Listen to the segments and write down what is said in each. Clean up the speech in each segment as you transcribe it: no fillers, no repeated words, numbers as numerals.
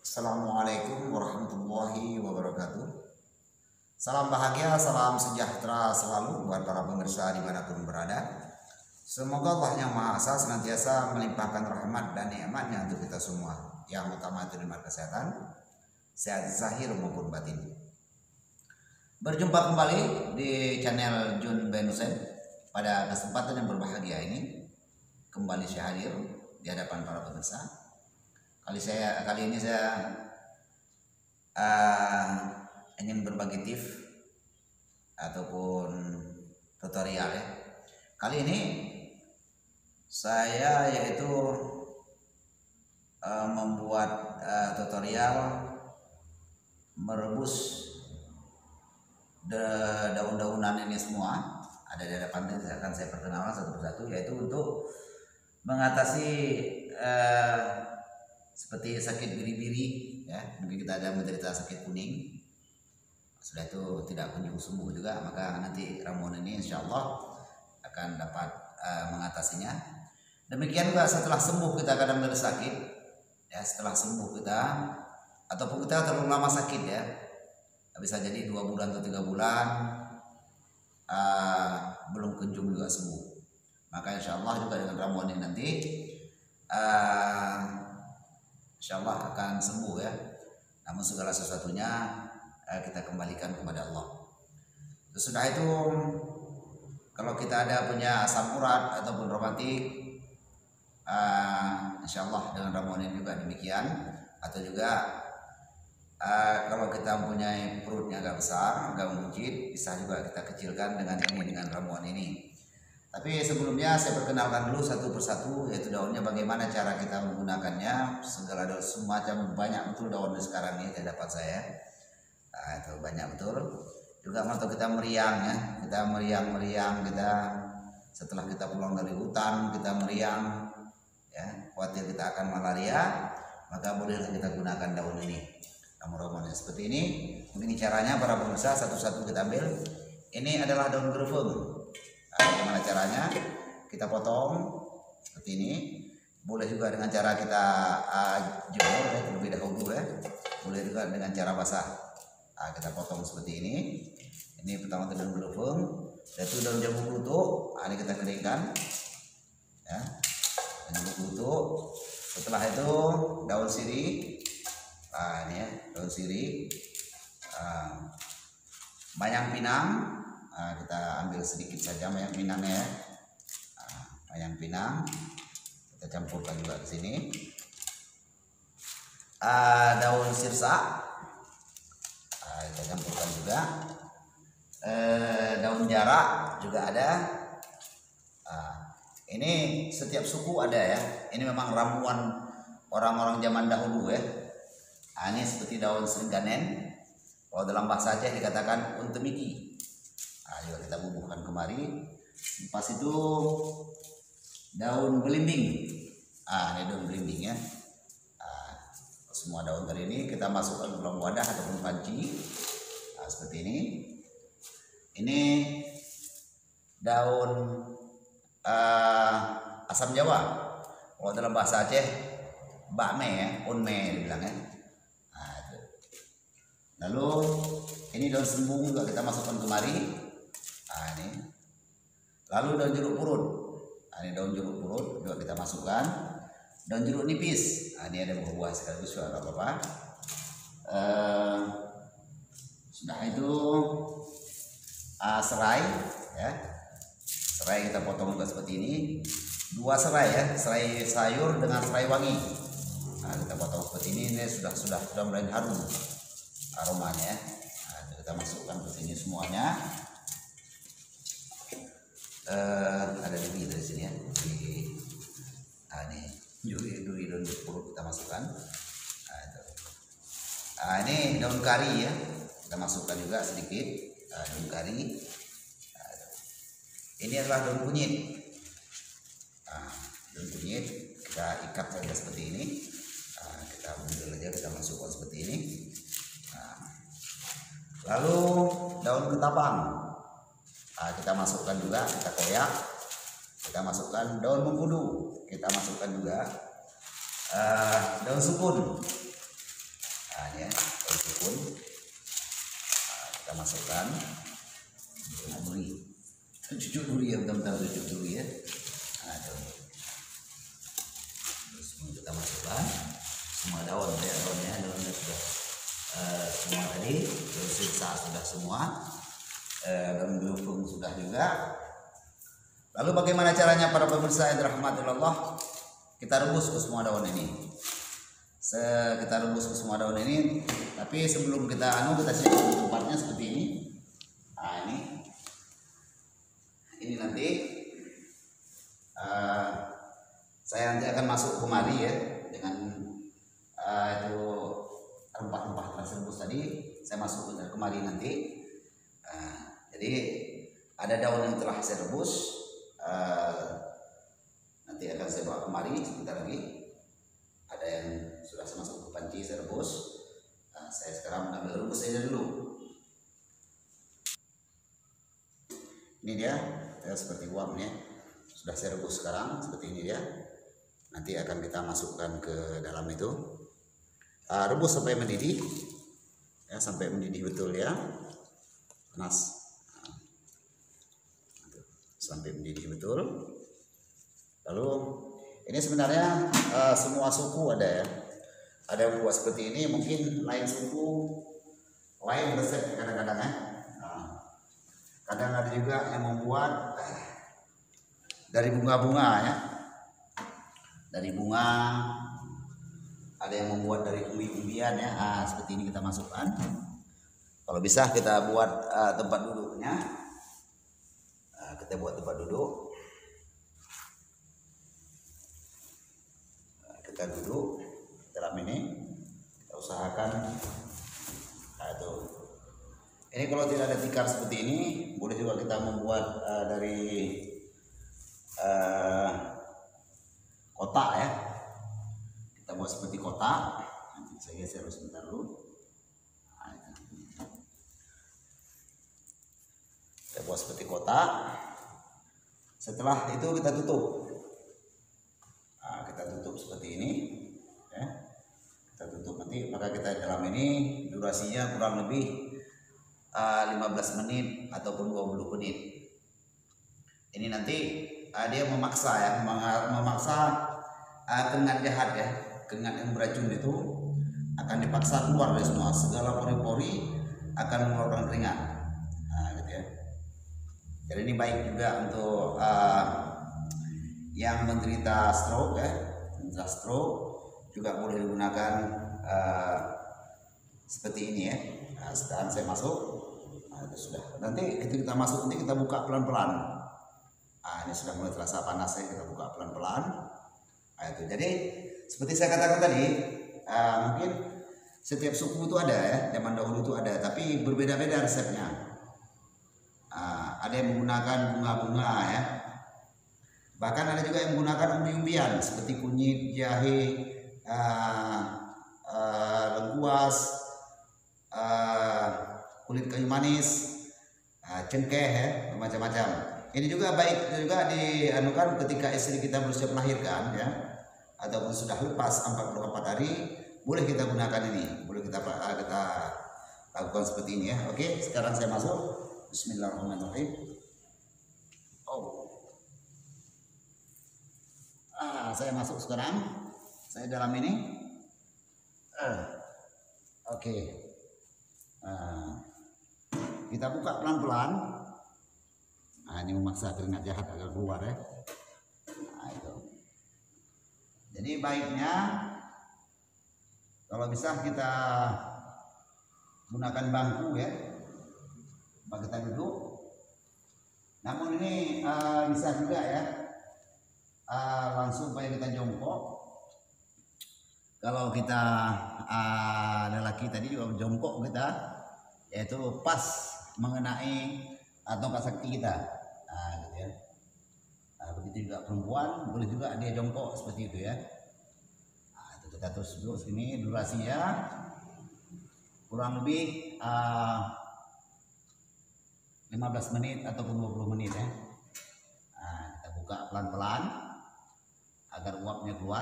Assalamualaikum warahmatullahi wabarakatuh. Salam bahagia, salam sejahtera selalu buat para pemirsa dimanapun berada. Semoga Allah yang Maha Esa senantiasa melimpahkan rahmat dan nikmatnya untuk kita semua. Yang utama itu nikmat kesehatan, sehat zahir maupun batin. Berjumpa kembali di channel Jun Benusen. Pada kesempatan yang berbahagia ini kembali saya hadir di hadapan para pemirsa. Kali ini saya ingin berbagi tips ataupun tutorial ya. Kali ini saya yaitu membuat tutorial merebus daun-daunan ini semua. Ada di hadapan ini akan saya perkenalkan satu persatu, yaitu untuk mengatasi seperti sakit biri-biri ya. Mungkin kita ada menderita sakit kuning, sudah itu tidak kunjung sembuh juga, maka nanti ramuan ini insya Allah akan dapat mengatasinya. Demikian juga setelah sembuh kita kadang menderita sakit ya, setelah sembuh kita ataupun kita terlalu lama sakit ya, bisa jadi 2 bulan atau 3 bulan belum kunjung juga sembuh, maka insya Allah juga dengan ramuan ini nanti insya Allah akan sembuh ya. Namun segala sesuatunya kita kembalikan kepada Allah. Sesudah itu kalau kita ada punya asam urat ataupun rematik, insya Allah dengan ramuan ini juga demikian. Atau juga kalau kita mempunyai perutnya agak besar, agak membuncit, bisa juga kita kecilkan dengan ramuan ini. Tapi sebelumnya saya perkenalkan dulu satu persatu, yaitu daunnya, bagaimana cara kita menggunakannya. Segala daun semacam, banyak betul daun sekarang ini di dapat saya. Itu banyak betul. Juga waktu kita meriang ya, kita meriang kita setelah kita pulang dari hutan, kita meriang ya, khawatir kita akan malaria, maka bolehlah kita gunakan daun ini. Ramuan-ramuannya seperti ini. Begini caranya para pemirsa, satu-satu kita ambil. Ini adalah daun gereveng. Bagaimana caranya? Kita potong seperti ini. Boleh juga dengan cara kita jemur ya, terlebih dahulu ya. Boleh juga dengan cara basah. Kita potong seperti ini. Ini pertama daun gereveng, yaitu daun jambu kluthuk. Ini kita keringkan. Ya, jambu kluthuk. Setelah itu daun sirih. Ini ya, daun sirih. Mayang pinang. Kita ambil sedikit saja mayang pinangnya ya. Mayang pinang kita campurkan juga di sini. Daun sirsa kita campurkan juga. Daun jarak juga ada. Ini setiap suku ada ya. Ini memang ramuan orang-orang zaman dahulu ya. Ini seperti daun sringganen. Kalau dalam bahasa Aceh dikatakan untemiki. Juga kita bubuhkan kemari. Pas itu daun belimbing. Ini daun belimbing ya. Semua daun tadi ini kita masukkan ke dalam wadah ataupun panci. Seperti ini. Ini daun asam Jawa. Kalau dalam bahasa Aceh bakme ya, unme dibilang ya. Lalu ini daun sembung juga kita masukkan kemari. Ini. Lalu daun jeruk purut. Ini daun jeruk purut juga kita masukkan. Daun jeruk nipis. Ini ada buah-buah sekaligus juga, apa-apa. Sudah itu serai ya. Serai kita potong juga seperti ini. 2 serai ya, serai sayur dengan serai wangi. Kita potong seperti ini. Ini sudah mulai harum aromanya ya. Kita masukkan ke sini semuanya. Ada duri dari sini ya. Ini duri daun jeruk kita masukkan. Ini daun kari ya, kita masukkan juga sedikit. Daun kari. Ini adalah daun kunyit. Daun kunyit kita ikat saja seperti ini. Kita ambil aja, kita masukkan seperti ini. Lalu daun ketapang. Kita masukkan juga, kita koyak. Kita masukkan daun mengkudu, kita masukkan juga. Daun sukun, Nah, ya, itu pun kita masukkan duri. Cucuk duri ya, benar-benar cucuk duri ya. Nah, terus kita masukkan semua daunnya sudah semua tadi, terus sisa sudah semua, daun gelufung sudah juga. Lalu bagaimana caranya para pemirsa yang dirahmati Allah? Kita rebus ke semua daun ini. Kita rebus ke semua daun ini. Tapi sebelum kita kita siapkan tempatnya seperti ini. Nah, ini nanti saya nanti akan masuk kemari ya dengan itu rempah-rempah tersebut tadi. Saya masuk ke kemari nanti. Jadi ada daun yang telah saya rebus. Nanti akan saya bawa kemari sebentar lagi. Ada yang sudah saya masuk ke panci, saya rebus. Saya sekarang mengambil rebus saja dulu. Ini dia seperti uapnya. Sudah saya rebus sekarang seperti ini dia. Nanti akan kita masukkan ke dalam itu. Rebus sampai mendidih. Ya, sampai mendidih betul ya. Panas. Sampai mendidih betul. Lalu ini sebenarnya semua suku ada ya. Ada yang buat seperti ini, mungkin lain suku, lain resep kadang-kadang ya. Kadang ada juga yang membuat dari bunga-bunga ya. Dari bunga, ada yang membuat dari umbi-umbian ya. Seperti ini kita masukkan. Kalau bisa kita buat tempat duduknya. Kita buat tempat duduk. Kita duduk dalam ini. Kita usahakan itu. Ini kalau tidak ada tikar seperti ini, boleh juga kita membuat dari kotak ya. Kita buat seperti kotak. Nanti saya geser sebentar dulu. Kita buat seperti kotak. Setelah itu kita tutup. Kita tutup seperti ini. Ya. Kita tutup nanti, maka kita dalam ini durasinya kurang lebih 15 menit ataupun 20 menit. Ini nanti dia memaksa ya, memaksa keringat jahat ya, keringat yang beracun itu akan dipaksa keluar dari semua, segala pori-pori akan mengeluarkan keringat. Gitu ya. Jadi ini baik juga untuk yang menderita stroke ya, menderita stroke juga boleh digunakan seperti ini ya. Sekarang saya masuk, itu sudah. Nanti ketika kita masuk nanti kita buka pelan-pelan. Ini sudah mulai terasa panas ya, kita buka pelan-pelan. Itu. Jadi seperti saya katakan tadi, mungkin setiap suku itu ada ya, zaman dahulu itu ada, tapi berbeda-beda resepnya. Ada yang menggunakan bunga-bunga ya, bahkan ada juga yang menggunakan umbi-umbian seperti kunyit, jahe, lengkuas, kulit kayu manis, cengkeh ya, macam-macam. Ini juga baik juga dianukan ketika istri kita berusia melahirkan ya, ataupun sudah lepas 44 hari, boleh kita gunakan ini, boleh kita lakukan seperti ini ya. Oke, sekarang saya masuk. Bismillahirrahmanirrahim. Saya masuk sekarang. Saya dalam ini. Oke. Kita buka pelan-pelan. Ini memaksa keringat jahat agar keluar ya. Itu. Jadi baiknya kalau bisa kita gunakan bangku ya. Kita duduk. Namun ini bisa juga ya. Langsung supaya kita jongkok. Kalau kita lelaki tadi juga jongkok kita, yaitu pas mengenai tongkat sakti kita. Gitu ya. Begitu juga perempuan, boleh juga dia jongkok seperti itu ya. Itu kita terus duduk sini, durasinya kurang lebih 15 menit ataupun 20 menit ya. Kita buka pelan-pelan agar uapnya keluar.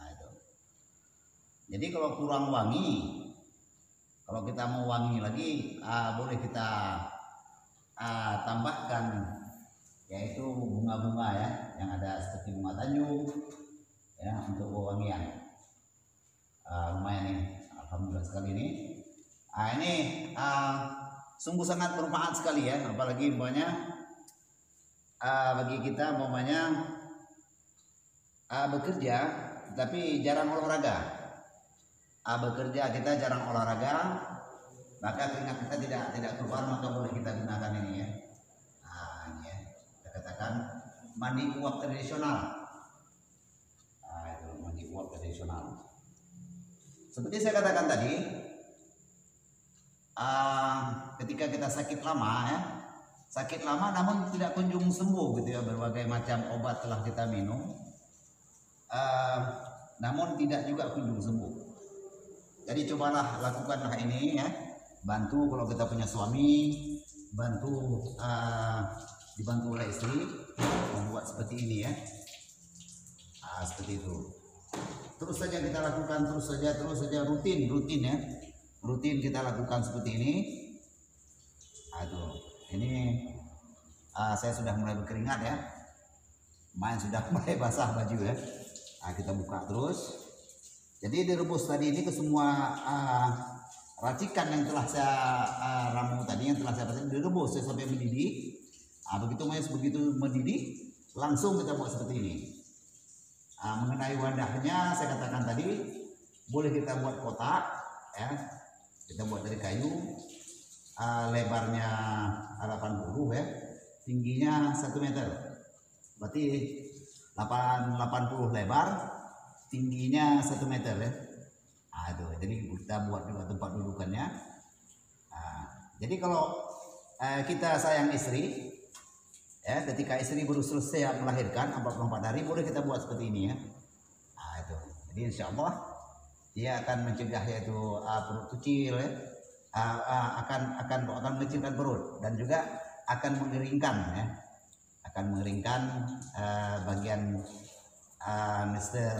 Itu. Jadi kalau kurang wangi, Kalau kita mau wangi lagi, boleh kita tambahkan yaitu bunga-bunga ya, yang ada seperti bunga tanjung ya untuk wangian. Lumayan nih, alhamdulillah sekali ini. Ini sungguh sangat bermanfaat sekali ya, apalagi umpamanya bagi kita umpamanya bekerja tapi jarang olahraga. Bekerja kita jarang olahraga, maka keringat kita tidak keluar, maka boleh kita gunakan ini ya. Ini ya, kita katakan mandi uap tradisional. Itu mandi uap tradisional. Seperti saya katakan tadi, ketika kita sakit lama namun tidak kunjung sembuh gitu ya, berbagai macam obat telah kita minum, namun tidak juga kunjung sembuh. Jadi cobalah lakukanlah ini ya, bantu kalau kita punya suami, bantu dibantu oleh istri membuat seperti ini ya, seperti itu. Terus saja kita lakukan, terus saja rutin ya, rutin kita lakukan seperti ini. Ini saya sudah mulai berkeringat ya, sudah mulai basah baju ya. Kita buka terus. Jadi direbus tadi ini ke semua racikan yang telah saya ramu tadi, yang telah saya pasang, direbus sampai mendidih. Begitu mendidih, langsung kita buat seperti ini. Mengenai wadahnya saya katakan tadi, boleh kita buat kotak ya, kita buat dari kayu, lebarnya 80 ya, tingginya 1 meter, berarti 80 lebar, tingginya 1 meter ya. Jadi kita buat juga tempat dudukannya. Jadi kalau kita sayang istri ya, ketika istri baru selesai melahirkan 44 hari, boleh kita buat seperti ini ya. Jadi insya Allah dia akan mencegah yaitu perut kecil ya, akan mengecilkan perut, dan juga akan mengeringkan ya, bagian Mister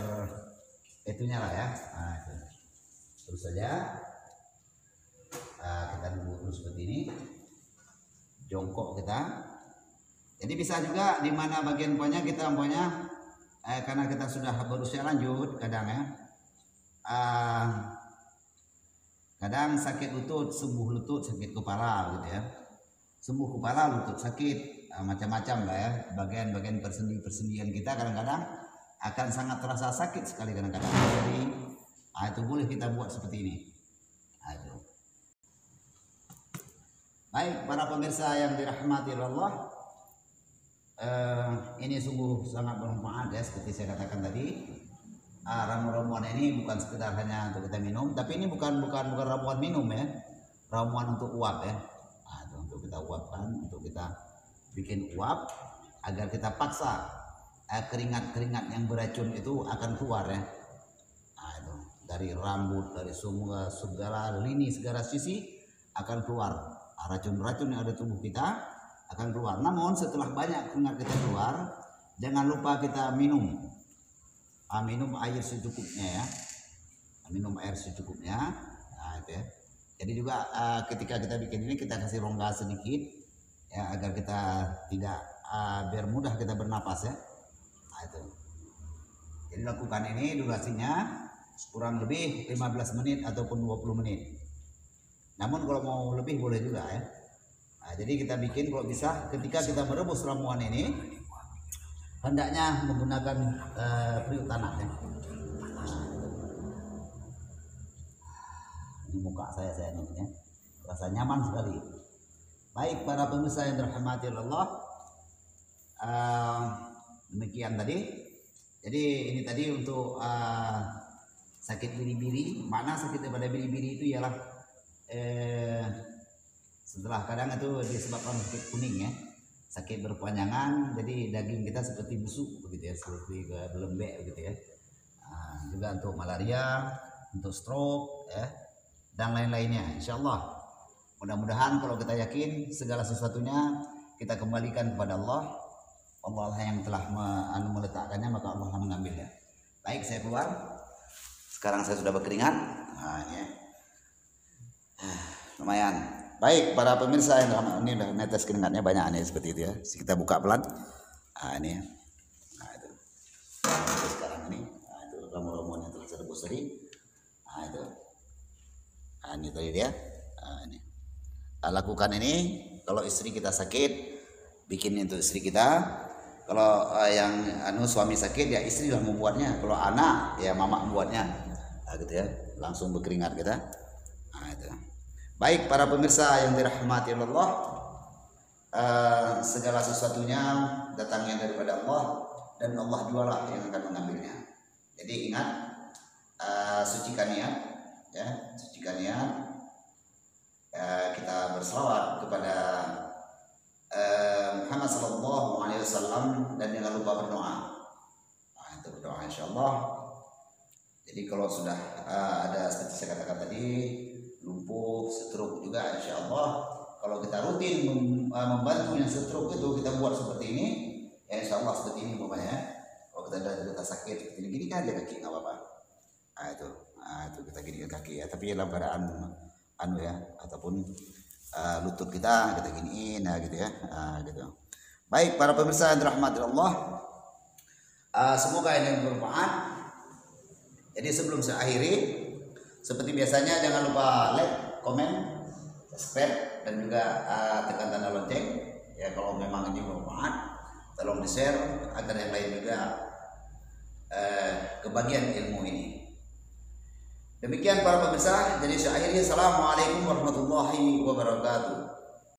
itunya lah ya. Terus saja kita duduk seperti ini, jongkok kita. Jadi bisa juga di mana bagian puanya kita karena kita sudah berusia lanjut, kadang ya kadang sakit lutut, sembuh lutut, sakit kepala gitu ya, sembuh kepala, lutut sakit, macam-macam lah ya, bagian-bagian persendian kita kadang-kadang akan sangat terasa sakit sekali kadang-kadang. Jadi itu boleh kita buat seperti ini. Baik para pemirsa yang dirahmati Allah, ini sungguh sangat bermanfaat ya, seperti saya katakan tadi. Ramuan-ramuan ini bukan sekedar hanya untuk kita minum, tapi ini bukan ramuan minum ya, ramuan untuk uap ya. Untuk kita uapkan, untuk kita bikin uap agar kita paksa keringat-keringat yang beracun itu akan keluar ya. Dari rambut, dari semua segala lini, segala sisi akan keluar. Racun-racun yang ada tubuh kita akan keluar. Namun setelah banyak keringat kita keluar, jangan lupa kita minum air secukupnya ya. Minum air secukupnya. Itu ya. Jadi juga ketika kita bikin ini, kita kasih rongga sedikit ya, agar kita tidak biar mudah kita bernapas ya. Itu. Jadi lakukan ini, durasinya kurang lebih 15 menit ataupun 20 menit. Namun kalau mau lebih boleh juga ya. Jadi kita bikin kalau bisa, ketika kita merebus ramuan ini, hendaknya menggunakan periuk tanah ya. Ini muka saya ini ya, rasa nyaman sekali. Baik para pemirsa yang dirahmati Allah, demikian tadi. Jadi ini tadi untuk sakit biri-biri. Mana sakit daripada biri-biri itu ialah setelah kadang itu disebabkan sakit kuning ya, sakit berkepanjangan, jadi daging kita seperti busuk begitu ya, seperti lembek begitu ya. Juga untuk malaria, untuk stroke ya, dan lain-lainnya. Insya Allah mudah-mudahan kalau kita yakin segala sesuatunya kita kembalikan kepada Allah. Allah yang telah meletakkannya, maka Allah mengambilnya. Baik, saya keluar. Sekarang saya sudah berkeringat. Ya. Lumayan. Baik para pemirsa yang ini udah netes keringatnya banyak nih seperti itu ya. Kita buka pelan. Ini ya. Itu. Sekarang ini, itu ramuan yang telah saya rebus tadi. Itu. Ini tadi dia. Ini. Lakukan ini kalau istri kita sakit, bikin untuk istri kita. Kalau yang suami sakit ya istri yang membuatnya. Kalau anak ya mama membuatnya. Gitu ya. Langsung berkeringat kita. Itu. Baik para pemirsa yang dirahmati Allah, segala sesuatunya datangnya daripada Allah dan Allah jualah yang akan mengambilnya. Jadi ingat, sucikan niat, ya, sucikan niat. Kita berselawat kepada Muhammad Sallallahu Alaihi Wasallam dan jangan lupa berdoa. Itu berdoa insyaallah. Jadi kalau sudah ada seperti saya katakan tadi, lumpuh, stroke juga insya Allah, kalau kita rutin membantu yang stroke itu kita buat seperti ini, ya insya Allah seperti ini ya. Kalau kita sakit seperti ini kan aja kaki nggak apa-apa. Itu kita gini kaki ya, tapi dalam keadaan ya, ataupun lutut kita giniin gitu ya, gitu. Baik para pemirsa yang dirahmati Allah, semoga ini bermanfaat. Jadi sebelum saya akhiri, seperti biasanya jangan lupa like, komen, subscribe dan juga tekan tanda lonceng. Ya kalau memang ini bermanfaat, tolong di-share agar yang lain juga kebagian ilmu ini. Demikian para pemirsa, jadi saya akhiri. Assalamualaikum warahmatullahi wabarakatuh.